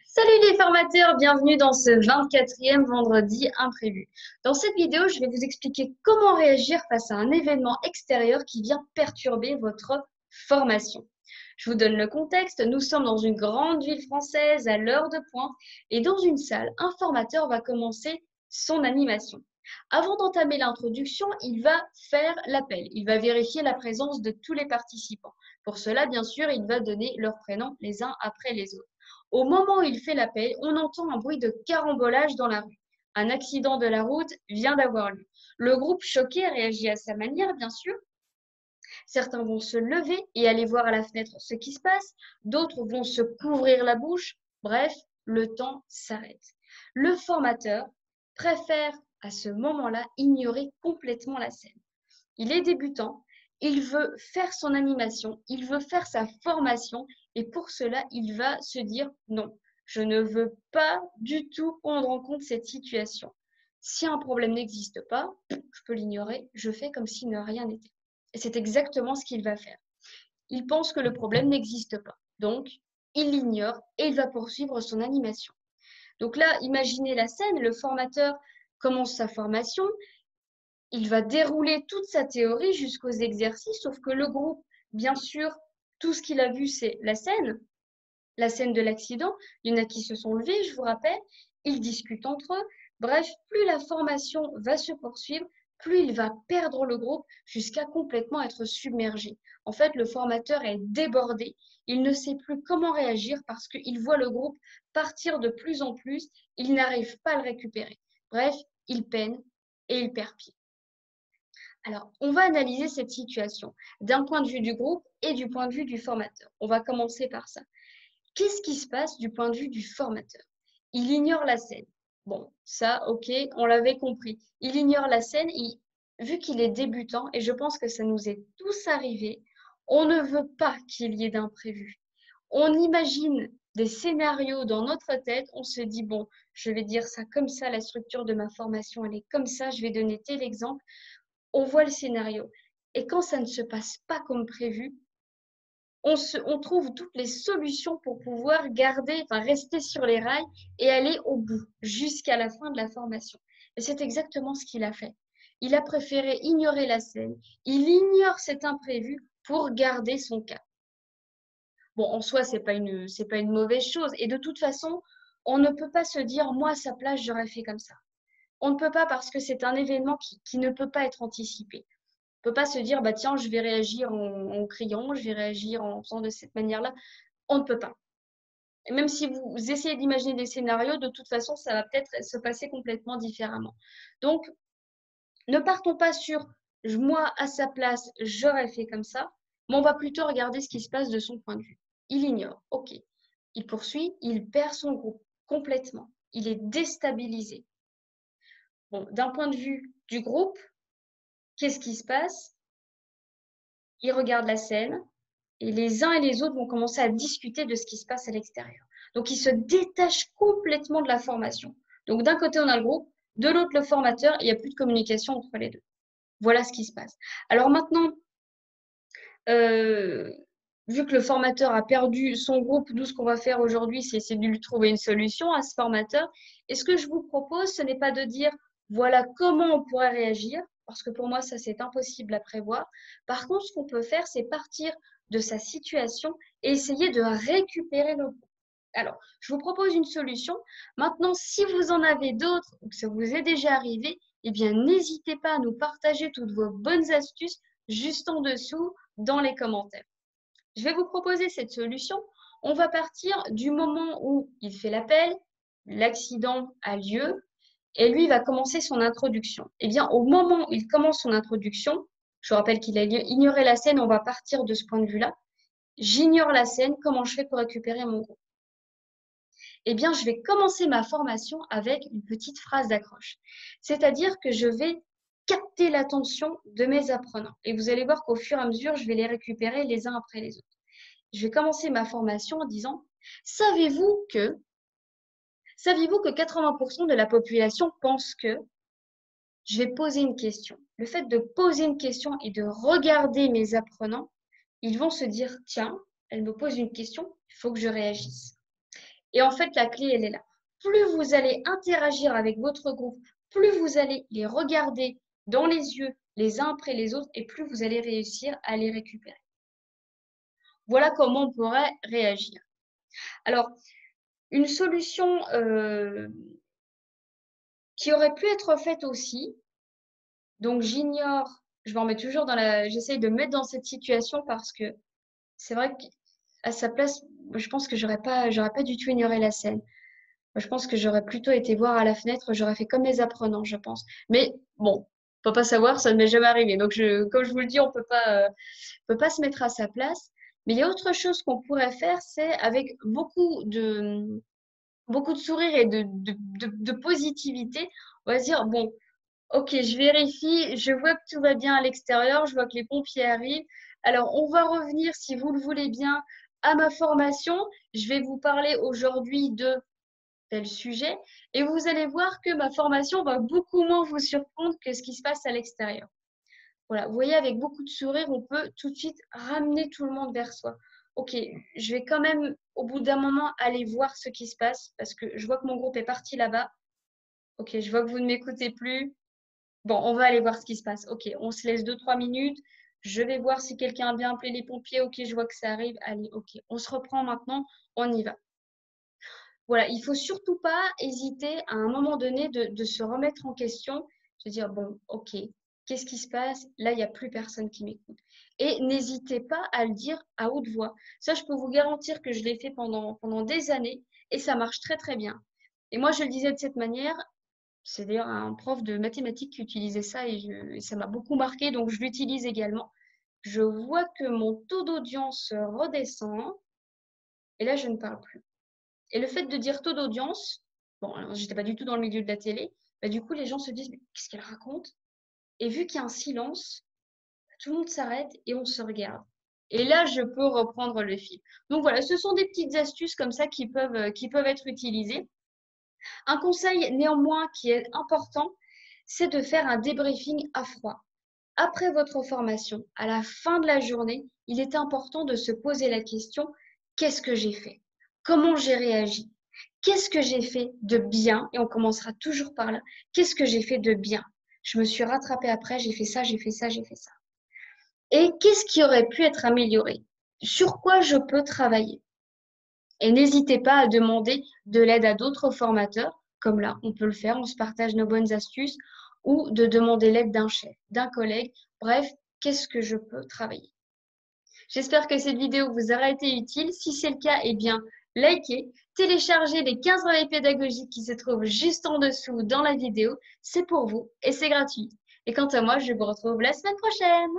Salut les formateurs, bienvenue dans ce 24e vendredi imprévu. Dans cette vidéo, je vais vous expliquer comment réagir face à un événement extérieur qui vient perturber votre formation. Je vous donne le contexte, nous sommes dans une grande ville française à l'heure de pointe et dans une salle, un formateur va commencer son animation. Avant d'entamer l'introduction, il va faire l'appel, il va vérifier la présence de tous les participants. Pour cela, bien sûr, il va donner leurs prénoms les uns après les autres. Au moment où il fait l'appel, on entend un bruit de carambolage dans la rue. Un accident de la route vient d'avoir lieu. Le groupe choqué réagit à sa manière, bien sûr. Certains vont se lever et aller voir à la fenêtre ce qui se passe. D'autres vont se couvrir la bouche. Bref, le temps s'arrête. Le formateur préfère à ce moment-là ignorer complètement la scène. Il est débutant, il veut faire son animation, il veut faire sa formation et pour cela, il va se dire non, je ne veux pas du tout prendre en compte cette situation. Si un problème n'existe pas, je peux l'ignorer, je fais comme si ne rien n'était. Et c'est exactement ce qu'il va faire. Il pense que le problème n'existe pas. Donc, il l'ignore et il va poursuivre son animation. Donc là, imaginez la scène, le formateur commence sa formation, il va dérouler toute sa théorie jusqu'aux exercices, sauf que le groupe, bien sûr, tout ce qu'il a vu, c'est la scène de l'accident. Il y en a qui se sont levés, je vous rappelle, ils discutent entre eux. Bref, plus la formation va se poursuivre, plus il va perdre le groupe jusqu'à complètement être submergé. En fait, le formateur est débordé. Il ne sait plus comment réagir parce qu'il voit le groupe partir de plus en plus. Il n'arrive pas à le récupérer. Bref, il peine et il perd pied. Alors, on va analyser cette situation d'un point de vue du groupe et du point de vue du formateur. On va commencer par ça. Qu'est-ce qui se passe du point de vue du formateur? Il ignore la scène. Bon, ça, ok, on l'avait compris. Il ignore la scène, vu qu'il est débutant, et je pense que ça nous est tous arrivé, on ne veut pas qu'il y ait d'imprévu. On imagine des scénarios dans notre tête, on se dit, bon, je vais dire ça comme ça, la structure de ma formation, elle est comme ça, je vais donner tel exemple. On voit le scénario. Et quand ça ne se passe pas comme prévu, on trouve toutes les solutions pour pouvoir rester sur les rails et aller au bout, jusqu'à la fin de la formation. Et c'est exactement ce qu'il a fait. Il a préféré ignorer la scène, il ignore cet imprévu pour garder son cap. Bon, en soi, c'est pas une mauvaise chose. Et de toute façon, on ne peut pas se dire, moi, à sa place, j'aurais fait comme ça. On ne peut pas parce que c'est un événement qui ne peut pas être anticipé. On ne peut pas se dire, bah tiens, je vais réagir en criant, je vais réagir en faisant de cette manière-là. On ne peut pas. Et même si vous essayez d'imaginer des scénarios, de toute façon, ça va peut-être se passer complètement différemment. Donc, ne partons pas sur moi à sa place, j'aurais fait comme ça, mais on va plutôt regarder ce qui se passe de son point de vue. Il ignore, ok. Il poursuit, il perd son groupe complètement. Il est déstabilisé. Bon, d'un point de vue du groupe, qu'est-ce qui se passe? Il regarde la scène et les uns et les autres vont commencer à discuter de ce qui se passe à l'extérieur. Donc, ils se détachent complètement de la formation. Donc, d'un côté, on a le groupe, de l'autre, le formateur, et il n'y a plus de communication entre les deux. Voilà ce qui se passe. Alors maintenant, euh, vu que le formateur a perdu son groupe, nous, ce qu'on va faire aujourd'hui, c'est essayer de lui trouver une solution à ce formateur. Et ce que je vous propose, ce n'est pas de dire, voilà comment on pourrait réagir, parce que pour moi, ça, c'est impossible à prévoir. Par contre, ce qu'on peut faire, c'est partir de sa situation et essayer de récupérer le groupe. Alors, je vous propose une solution. Maintenant, si vous en avez d'autres ou que ça vous est déjà arrivé, eh bien, n'hésitez pas à nous partager toutes vos bonnes astuces juste en dessous dans les commentaires. Je vais vous proposer cette solution. On va partir du moment où il fait l'appel, l'accident a lieu, et lui va commencer son introduction. Eh bien, au moment où il commence son introduction, je vous rappelle qu'il a ignoré la scène, on va partir de ce point de vue-là. J'ignore la scène, comment je fais pour récupérer mon groupe? Eh bien, je vais commencer ma formation avec une petite phrase d'accroche. C'est-à-dire que je vais capter l'attention de mes apprenants. Et vous allez voir qu'au fur et à mesure, je vais les récupérer les uns après les autres. Je vais commencer ma formation en disant, saviez-vous que 80% de la population pense que je vais poser une question. Le fait de poser une question et de regarder mes apprenants, ils vont se dire, tiens, elle me pose une question, il faut que je réagisse. Et en fait, la clé, elle est là. Plus vous allez interagir avec votre groupe, plus vous allez les regarder dans les yeux les uns après les autres, et plus vous allez réussir à les récupérer. Voilà comment on pourrait réagir. Alors, une solution qui aurait pu être faite aussi, donc j'ignore, je m'en mets toujours j'essaye de me mettre dans cette situation parce que c'est vrai qu'à sa place, je pense que j'aurais pas du tout ignoré la scène. Je pense que j'aurais plutôt été voir à la fenêtre, j'aurais fait comme les apprenants, je pense. Mais bon, on peut pas savoir, ça ne m'est jamais arrivé. Donc, comme je vous le dis, on peut pas se mettre à sa place. Mais il y a autre chose qu'on pourrait faire, c'est avec beaucoup de sourire et de positivité, on va se dire, bon, ok, je vérifie, je vois que tout va bien à l'extérieur, je vois que les pompiers arrivent. Alors, on va revenir, si vous le voulez bien, à ma formation. Je vais vous parler aujourd'hui de tel sujet et vous allez voir que ma formation va beaucoup moins vous surprendre que ce qui se passe à l'extérieur. Voilà, vous voyez, avec beaucoup de sourire, on peut tout de suite ramener tout le monde vers soi. Ok, je vais quand même, au bout d'un moment, aller voir ce qui se passe parce que je vois que mon groupe est parti là-bas. Ok, je vois que vous ne m'écoutez plus. Bon, on va aller voir ce qui se passe. Ok, on se laisse 2-3 minutes. Je vais voir si quelqu'un a bien appelé les pompiers. Ok, je vois que ça arrive. Allez, ok, on se reprend maintenant. On y va. Voilà, il ne faut surtout pas hésiter à un moment donné de se remettre en question, de dire, bon, ok, qu'est-ce qui se passe? Là, il n'y a plus personne qui m'écoute. Et n'hésitez pas à le dire à haute voix. Ça, je peux vous garantir que je l'ai fait pendant des années et ça marche très, très bien. Et moi, je le disais de cette manière, c'est d'ailleurs un prof de mathématiques qui utilisait ça et ça m'a beaucoup marqué, donc je l'utilise également. Je vois que mon taux d'audience redescend et là, je ne parle plus. Et le fait de dire taux d'audience, bon, alors j'étais pas du tout dans le milieu de la télé, bah, du coup, les gens se disent, mais qu'est-ce qu'elle raconte? Et vu qu'il y a un silence, tout le monde s'arrête et on se regarde. Et là, je peux reprendre le fil. Donc voilà, ce sont des petites astuces comme ça qui peuvent être utilisées. Un conseil néanmoins qui est important, c'est de faire un débriefing à froid. Après votre formation, à la fin de la journée, il est important de se poser la question, qu'est-ce que j'ai fait? Comment j'ai réagi? Qu'est-ce que j'ai fait de bien? Et on commencera toujours par là. Qu'est-ce que j'ai fait de bien? Je me suis rattrapée après, j'ai fait ça, j'ai fait ça, j'ai fait ça. Et qu'est-ce qui aurait pu être amélioré? Sur quoi je peux travailler? Et n'hésitez pas à demander de l'aide à d'autres formateurs, comme là, on peut le faire, on se partage nos bonnes astuces, ou de demander l'aide d'un chef, d'un collègue. Bref, qu'est-ce que je peux travailler? J'espère que cette vidéo vous aura été utile. Si c'est le cas, eh bien, likez, téléchargez les 15 réveils pédagogiques qui se trouvent juste en dessous dans la vidéo. C'est pour vous et c'est gratuit. Et quant à moi, je vous retrouve la semaine prochaine.